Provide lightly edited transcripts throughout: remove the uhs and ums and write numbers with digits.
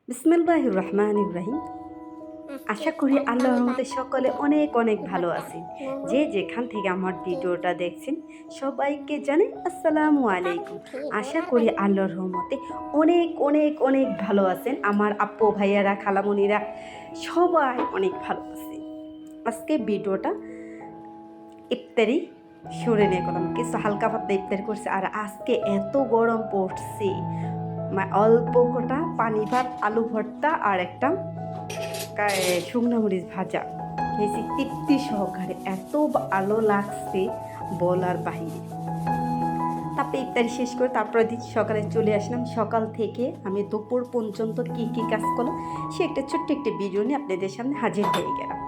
বিসমিল্লাহির রহমানির রহিম। আশা করি আল্লাহর রহমতে সকলে অনেক অনেক ভালো আছেন। যে যেখান থেকে আমার ভিডিওটা দেখছেন সবাইকে জানাই আসসালামু আলাইকুম। আশা করি আল্লাহর রহমতে অনেক অনেক অনেক ভালো আছেন। আমার আপ্পু ভাইয়ারা খালামণিরা সবাই অনেক ভালো আছে। আজকে ভিডিওটা ইফতারি সরে নিয়ে করলাম, কিছু হালকা পাতলা ইফতারি করছে। আর আজকে এত গরম পড়ছে, অল্প কটা পানি ভাত, আলু ভর্তা আর একটা শুকনো মরিচ ভাজা খেয়েছি তৃপ্তি সহকারে। এত ভালো লাগছে বলার বাহিরে। তারপরে ইফতারি শেষ করে তারপরে দিন সকালে চলে আসলাম। সকাল থেকে আমি দুপুর পর্যন্ত কী কী কাজ করলাম সে একটা ছোট্ট একটা ভিডিও নিয়ে আপনাদের সামনে হাজির হয়ে গেলাম।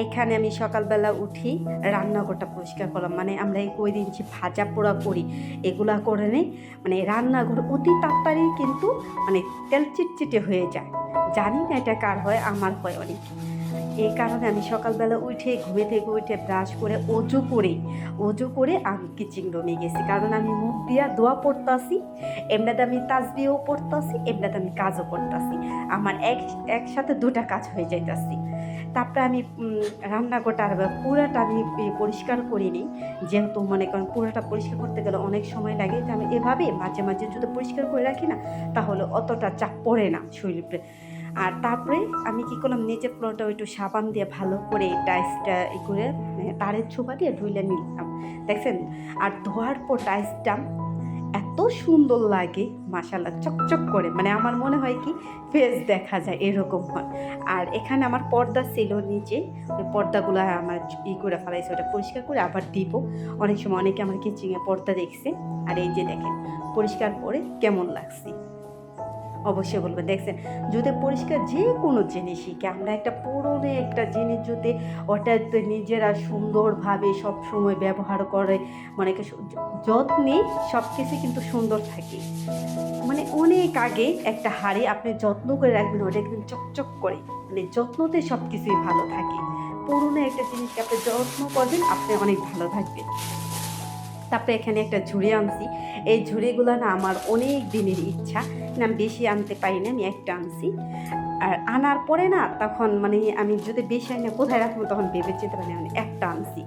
এখানে আমি সকালবেলা উঠি রান্নাঘরটা পরিষ্কার করলাম। মানে আমরা এই কয়দিন যে ভাজা পোড়া করি এগুলা করে নেই, মানে রান্নাঘর অতি তাড়াতাড়ি কিন্তু মানে তেল চিটচিটে হয়ে যায়। জানি না এটা কার হয়, আমার হয় অনেক। এই কারণে আমি সকালবেলা উঠে ঘুমে থেকে উঠে ব্রাশ করে অজু করে আমি কিচেন রুমে গেছি। কারণ আমি মুখ দিয়া দোয়া পড়তাছি, এমনিতে আমি তাসবিহও পড়তাছি, এমনিতে আমি কাজও করতাছি। আমার একসাথে দুটা কাজ হয়ে যাইতাছি। তারপরে আমি রান্নাঘরটা আর পুরাটা আমি পরিষ্কার করে নিই। যেহেতু মনে করেন পুরাটা পরিষ্কার করতে গেলে অনেক সময় লাগে, তো আমি এভাবে মাঝে মাঝে যদি পরিষ্কার করে রাখি না তাহলে অতটা চাপ পড়ে না শরীরে। আর তারপরে আমি কি করলাম, নিচের ফ্লোরটা একটু সাবান দিয়ে ভালো করে টাইলসটা করে তারের ছোপা দিয়ে ধুইলে নিলাম, দেখছেন। আর ধোয়ার পর টাইলসটা এত সুন্দর লাগে মাশাআল্লাহ, চকচক করে। মানে আমার মনে হয় কি ফেস দেখা যায় এরকম হয়। আর এখানে আমার পর্দা ছিল নিচে, ওই পর্দাগুলো আমার করে ফেলাইছে, ওটা পরিষ্কার করে আবার দিব। অনেক সময় অনেকে আমার কিচেনে পর্দা দেখছে। আর এই যে দেখেন পরিষ্কার করে কেমন লাগছে অবশ্যই বলবেন। দেখছেন, যদি পরিষ্কার যে কোনো জিনিসই কি আমরা একটা পুরনো একটা জিনিস যদি ওটাতে নিজেরা সুন্দরভাবে সব সময় ব্যবহার করে, মানে যত্নে সব কিছু কিন্তু সুন্দর থাকে। মানে অনেক আগে একটা হাড়ি আপনি যত্ন করে রাখবেন, ওটা একদম চকচক করে, মানে যত্নতে সব কিছুই ভালো থাকে। পুরনো একটা জিনিসকে আপনি যত্ন করবেন, আপনি অনেক ভালো থাকবেন। তারপরে এখানে একটা ঝুড়ি আনছি। এই ঝুড়িগুলো না আমার অনেক দিনের ইচ্ছা, আমি বেশি আনতে পারি না, আমি একটা আনছি। আর আনার পরে না তখন মানে আমি যদি বেশি আনি না কোথায় রাখবো তখন ভেবে চিন্তে পারি না, মানে একটা আনছি।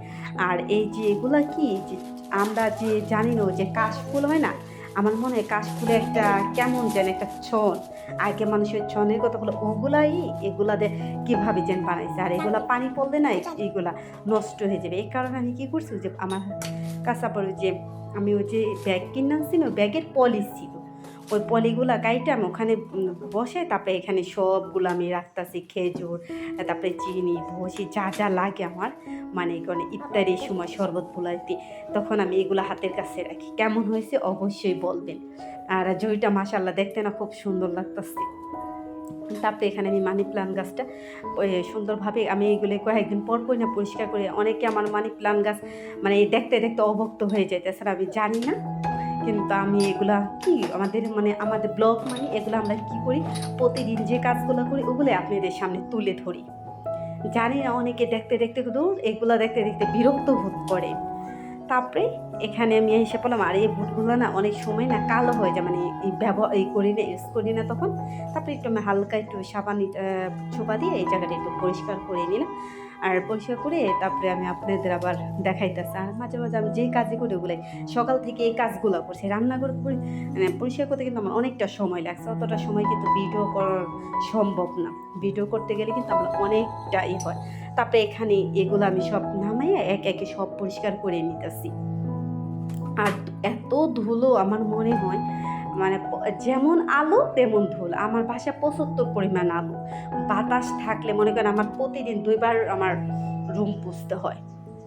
আর এই যে এগুলা কি যে আমরা যে জানি না যে কাশফুল হয় না, আমার মনে হয় কাশফুলে একটা কেমন যেন একটা ছন, আগে মানুষের ছনের কথা বলে ওগুলাই এগুলা দিয়ে কীভাবে যেন বানাইছে। আর এগুলা পানি পড়লে না এইগুলা নষ্ট হয়ে যাবে। এই কারণে আমি কী করছি, যে আমার কাঁচা পড়ে যে আমি ওই যে ব্যাগ কিনে আনছি না, ব্যাগের পলি ছিল, ওই পলিগুলা কাইটে আমি ওখানে বসে তারপরে এখানে সবগুলো আমি রাখতেছি, খেজুর, তারপরে চিনি, ভসি, যা যা লাগে আমার, মানে কোনো ইফতারির সময় শরবত ফুলাইতে, তখন আমি এগুলো হাতের কাছে রাখি। কেমন হয়েছে অবশ্যই বলবেন। আর জইটা মাশাআল্লাহ দেখতে না খুব সুন্দর লাগতেছে। তারপরে এখানে আমি মানি প্লান্ট গাছটা ওই সুন্দরভাবে আমি এইগুলো কয়েকদিন পর পর না পরিষ্কার করি। অনেকে আমার মানি প্লান্ট গাছ মানে দেখতে দেখতে অভক্ত হয়ে যায়, তাছাড়া আমি জানি না। কিন্তু আমি এগুলা কি আমাদের মানে আমাদের ব্লগ মানে এগুলো আমরা কি করি, প্রতিদিন যে কাজগুলো করি ওগুলো আপনাদের সামনে তুলে ধরি। জানি না অনেকে দেখতে দেখতে দূর এগুলো দেখতে দেখতে বিরক্ত বোধ করে। তারপরে এখানে আমি এসে পড়লাম। আর এই বুটগুলো না অনেক সময় না কালো হয়ে যায়, মানে এই ব্যবহার এই করি না, ইউজ করি না তখন। তারপরে একটু আমি হালকা একটু সাবান ছোপা দিয়ে এই জায়গাটা একটু পরিষ্কার করে নিলাম। আর পরিষ্কার করে তারপরে আমি আপনাদের আবার দেখাইতেছি। আর মাঝে মাঝে আমি যেই কাজই করি ওগুলাই সকাল থেকে এই কাজগুলো করছি, রান্নাঘর করি, মানে পরিষ্কার করতে কিন্তু আমার অনেকটা সময় লাগছে। অতটা সময় কিন্তু ভিডিও করা সম্ভব না। ভিডিও করতে গেলে কিন্তু আমার অনেকটা হয়। তারপরে এখানে এগুলো আমি সব নামাইয়া একে একে সব পরিষ্কার করে নিতেছি। আর এত ধুলো আমার মনে হয় মানে যেমন আলো তেমন ধুলো। আমার বাসায় প্রচুর পরিমাণ আলো, বাতাস থাকলে মনে করেন আমার প্রতিদিন ২ বার আমার রুম পুছতে হয়।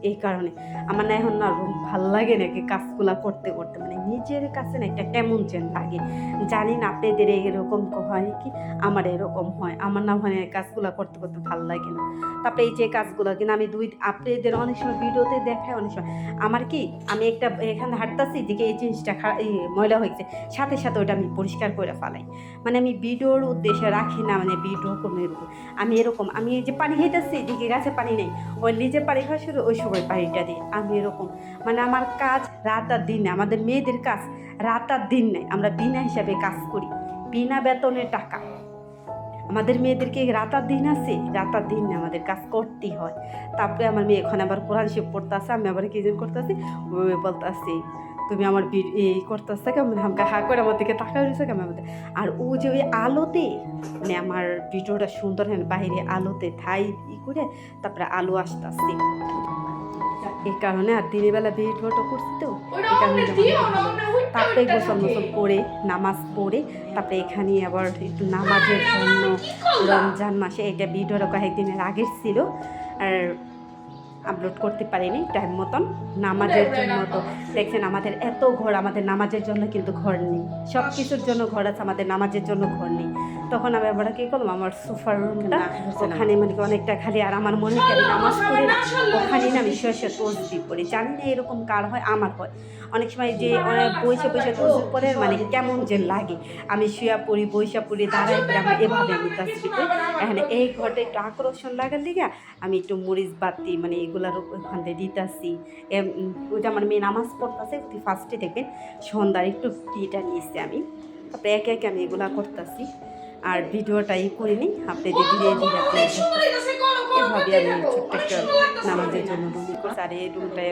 এই কারণে আমার না এখন না রুম ভাল লাগে নাকি কাজগুলা করতে করতে, মানে নিজের কাছে না একটা কেমন যেন লাগে। জানি না আপনাদের এরকম হয় কি, আমার এরকম হয়। আমার না মানে কাজগুলা করতে করতে ভাল লাগে না। তারপরে এই যে কাজগুলো কিন্তু আমি আপনাদের অনেক সময় ভিডিওতে দেখায়, অনেক সময় আমার কি আমি একটা এখানে হাঁটতাছি দিকে এই জিনিসটা ময়লা হয়েছে, সাথে সাথে ওটা আমি পরিষ্কার করে ফেলাই। মানে আমি ভিডিওর উদ্দেশ্যে রাখি না, মানে ভিডিও কমে আমি এরকম, আমি এই যে পানি খাইতেছি দিকে গাছে পানি নেই, ওই নিজে পানি খাওয়া শুরু ওই সময় পানিটা দিই আমি এরকম। মানে আমার কাজ রাত আর দিন নেই, আমাদের মেয়েদের কাজ রাত আর দিন নেই, আমরা বিনা হিসাবে কাজ করি, বিনা বেতনের টাকা। আমাদের মেয়েদেরকে রাতার দিন আছে, রাতার দিন আমাদের কাজ করতেই হয়। তারপরে আমার মেয়ে এখন আবার কোরআন শিব পড়তেছে, আমি আবার কি করতেছি, ওই বলতেছি তুমি আমার এই করতেছে কেমন, আমাকে হা করে আমার দিকে তাকা রয়েছে কেমন আমাদের। আর ও যে ওই আলোতে মানে আমার ভিডিওটা সুন্দর হয় বাইরে আলোতে থাই করে তারপরে আলো আসতেছে, এই কারণে আর দিনের বেলা ভিডিওটা করছি তো এই কারণে। তারপরে গোসল মোসল করে নামাজ পড়ে তারপরে এখানে আবার একটু নামাজের জন্য রমজান মাসে এটা ভিডিওটা কয়েকদিনের আগের ছিল আর আপলোড করতে পারিনি টাইম মতন। নামাজের জন্য তো দেখছেন আমাদের এত ঘর, আমাদের নামাজের জন্য কিন্তু ঘর নেই, সব কিছুর জন্য ঘর আছে, আমাদের নামাজের জন্য ঘর নেই। তখন আমি আবার কী করলাম, আমার সোফার রুমটা ওখানে মানে অনেকটা খালি, আর আমার মনে হয় আমি নামাজ পড়ি না ওখানে না আমি শুয়ে তসবিহ পড়ি। জানি না এরকম কার হয়, আমার হয় অনেক সময় যে বসে বসে তসবিহ পড়ে মানে কেমন যে লাগে, আমি শুয়ে পড়ি বসে পড়ি দাঁড়াই পড়ি, আমার এভাবে আমি তসবিহ পড়ি। এখানে এই ঘরটা একটু আকর্ষণ লাগার দিকে আমি একটু মরিচ বাতি মানে এগুলার ওখান থেকে দিতেছি। ওই যে আমার মেয়ে নামাজ পড়তেছে ফার্স্টে দেখবেন সন্ধ্যার একটু টিটা নিয়েছি আমি, তারপরে একে একে আমি এগুলা করতেছি আর ভিডিওটাই করিনি। আপনি যে ধীরে ধীরে এভাবে আমি ছোট্ট একটা নামাজের জন্য রুম করছি। আর এই রুমটায়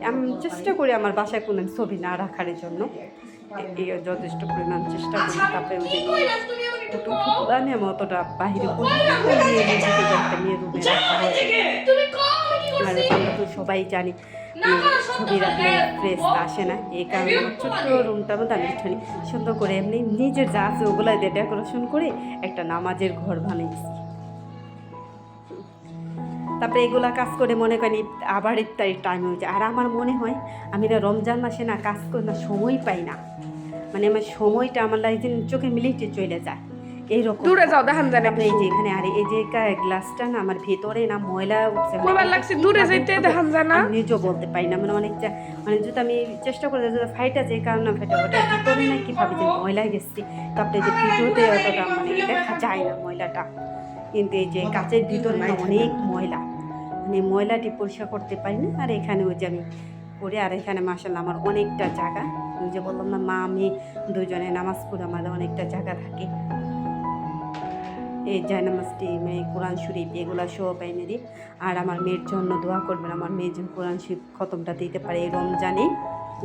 আমি চেষ্টা করি আমার বাসায় কোনো ছবি না রাখার জন্য, যথেষ্ট পরিমাণ চেষ্টা করি। তারপরে ওই যে আমি অতটা বাহিরে একটা মেয়ে রুমে রাখা হয়। আর আমরা তো সবাই জানি ছবি রাখলে ফ্রেশ আসে না, এই কারণে ছোট্ট রুমটার মধ্যে আমি একটু সুন্দর করে এমনি নিজের যা আছে ওগুলো দিয়ে ডেকোরেশন করে একটা নামাজের ঘর বানিয়েছি। তারপরে এগুলা কাজ করে মনে করেন আবার ইফতারির টাইম হয়ে যায়। আর আমার মনে হয় আমি না রমজান মাসে না কাজ করে না সময় পাই না, মানে আমার সময়টা আমার লাগে চোখে মিলিটে চলে যায় এইরকম। দূরে যাও দেখান জানে এই যে এখানে আর এই যে গ্লাসটা না আমার ভেতরে না ময়লা উঠছে, দূরে যাইতে দেখান জানা নিজেও বলতে পারি না, মানে অনেকটা মানে যদি আমি চেষ্টা করি যদি ফাইট আছে এই কারণে ফাইটা ওটা ভিতরে না কীভাবে যে ময়লা গেছি, তারপরে যে ভিডিওতে অতটা মানে দেখা যায় না ময়লাটা, কিন্তু এই যে কাচের ভিতরে না অনেক ময়লা, মানে ময়লাটি পরিষ্কার করতে পারি না। আর এখানে ওই যে আমি পড়ি, আর এখানে মাশাআল্লাহ আমার অনেকটা জায়গা, ওই যে বললাম না মা আমি দুজনে নামাজ পড়ে আমাদের অনেকটা জায়গা থাকে। এই জায়নামাজটি মানে কোরআন শরীফ এগুলো সব এনে দিই। আর আমার মেয়ের জন্য দোয়া করবেন, আমার মেয়ের জন্য কোরআন শরীফ খতমটা দিতে পারে এই রমজানে।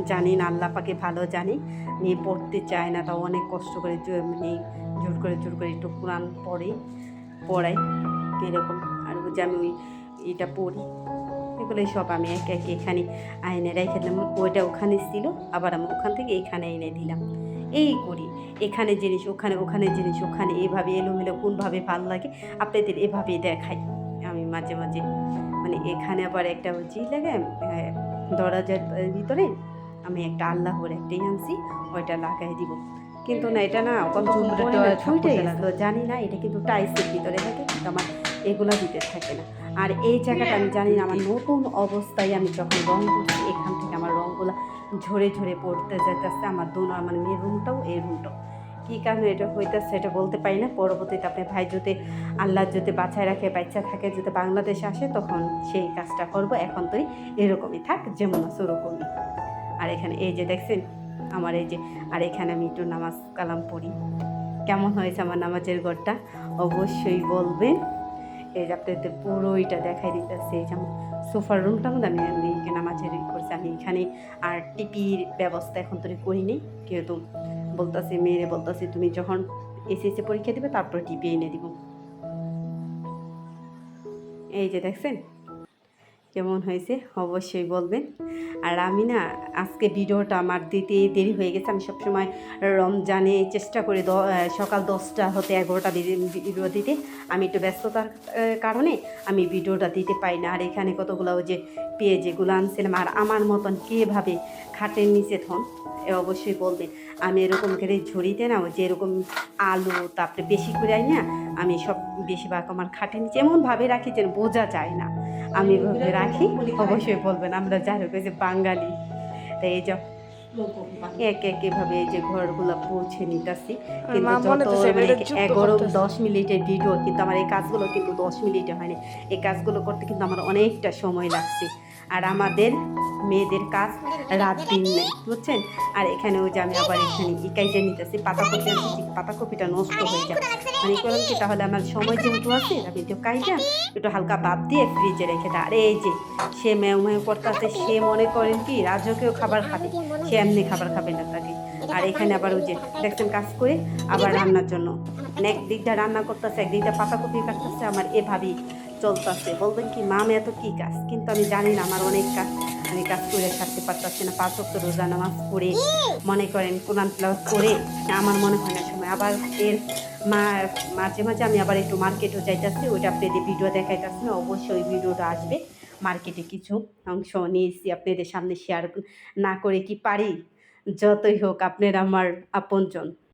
জানি না আল্লাহ পাকে ভালো জানি, মেয়ে পড়তে চায় না, তাও অনেক কষ্ট করে মানে জোর করে একটু কোরআন পড়াই এরকম। আর যে আমি এটা পড়ি এগুলোই সব আমি একে একে এখানে আইনে রেখে দিলাম, ওইটা ওখানে ছিল আবার আমি ওখান থেকে এখানে এনে দিলাম, এই করি। এখানে জিনিস ওখানে জিনিস ওখানে, এভাবে এলোমেলো কোনভাবে ভালো লাগে আপনাদের এভাবেই দেখাই আমি মাঝে মাঝে। মানে এখানে আবার একটা জি লাগে দরজার ভিতরে আমি একটা আল্লাহর একটাই আনছি, ওইটা লাগাই দিব। কিন্তু না এটা না জানি না, এটা কিন্তু টাইসের ভিতরে থাকে, কিন্তু আমার এগুলা দিতে থাকে না। আর এই জায়গাটা আমি জানি না, আমার নতুন অবস্থায় আমি যখন রং করছি এখান থেকে আমার রঙগুলো ঝরে ঝরে পড়তে যেতেছে, আমার আমার মেয়ের রুমটাও এই রুমটাও। কী কারণে এটা হইতেছে এটা বলতে পারি না। পরবর্তীতে আপনি ভাই যদি আল্লাহ যদি বাঁচায় রাখে বাচ্চা থাকে যদি বাংলাদেশে আসে তখন সেই কাজটা করব, এখন তুই এরকমই থাক যেমন আছে ওরকমই। আর এখানে এই যে দেখছেন আমার এই যে, আর এখানে আমি একটু নামাজ কালাম পড়ি। কেমন হয়েছে আমার নামাজের ঘরটা অবশ্যই বলবেন। এই যে আপনাদের পুরোইটা দেখাই দিতেছে, এই যেমন সোফার রুমটার মধ্যে আমি নামাজের করছি আমি এখানে। আর টিপির ব্যবস্থা এখন তো করিনি, কিন্তু বলতেছি মেয়েরে বলতেছি তুমি যখন এসএসসি পরীক্ষা দিবে তারপর টিপি এনে দিব। এই যে দেখছেন কেমন হয়েছে অবশ্যই বলবেন। আর আমি না আজকে ভিডিওটা আমার দিতে দেরি হয়ে গেছে, আমি সবসময় রমজানে চেষ্টা করি সকাল 10টা হতে 11টা ভিডিও দিতে, আমি একটু ব্যস্ততার কারণে আমি ভিডিওটা দিতে পাই না। আর এখানে কতগুলো যে পেঁয়াজ এগুলো আনছিলাম, আর আমার মতন কীভাবে খাটের নিচে থন অবশ্যই বলবেন। আমি এরকম করে ঝুড়িতে না যে এরকম আলু তারপরে বেশি করে আই না, আমি সব বেশিরভাগ আমার খাটের নিচে এমনভাবে রাখি যেন বোঝা যায় না, আমি এভাবে রাখি। অবশ্যই বলবেন আমরা যারা যে বাঙালি, তাই এই যে এক এক এভাবে এই যে ঘরগুলো পৌঁছে নিতেছি। কিন্তু যত 11-10 মিনিটের ভিডিও, কিন্তু আমার এই কাজগুলো কিন্তু 10 মিনিটে হয়নি, এই কাজগুলো করতে কিন্তু আমার অনেকটা সময় লাগছে। আর আমাদের মেয়েদের কাজ রাত দিন নেই, বুঝছেন। আর এখানে ওই যে আমি আবার এখানে ইকাইটা নিতেছি পাতাকপি আনছি, পাতাকপিটা নষ্ট হয়ে যায়, মানে করলাম কি তাহলে আমার সময় যেহেতু আছে আমি একটু কাইটা একটু হালকা ভাপ দিয়ে ফ্রিজে রেখে দেয়। আর এই যে সে মেউ মেউ করতেছে, সে মনে করেন কি রাজকেও খাবার খাবে, সে এমনি খাবার খাবে না তাকে। আর এখানে আবার ওই যে দেখছেন কাজ করে আবার রান্নার জন্য মানে একদিকটা রান্না করতেছে, একদিকটা পাতাকপি কাটতেছে, আমার এভাবেই চলতেছে। বলবেন কি মা আমি এত কী কাজ, কিন্তু আমি জানি না আমার অনেক কাজ, আমি কাজ করে ছাড়তে পারতেছি না। 5 ওয়াক্ত রোজা নামাজ পড়ে মনে করেন কোরআন তিলাওয়াত করে আমার মনে হয় না সময়। আবার এর মাঝে মাঝে আমি আবার একটু মার্কেটও যাইতেছি, ওইটা আপনাদের ভিডিও দেখাইতেছি না, অবশ্যই ওই ভিডিওটা আসবে। মার্কেটে কিছু অংশ নিয়েছি, আপনাদের সামনে শেয়ার না করে কি পারি। যতই হোক আপনারা আমার আপনজন।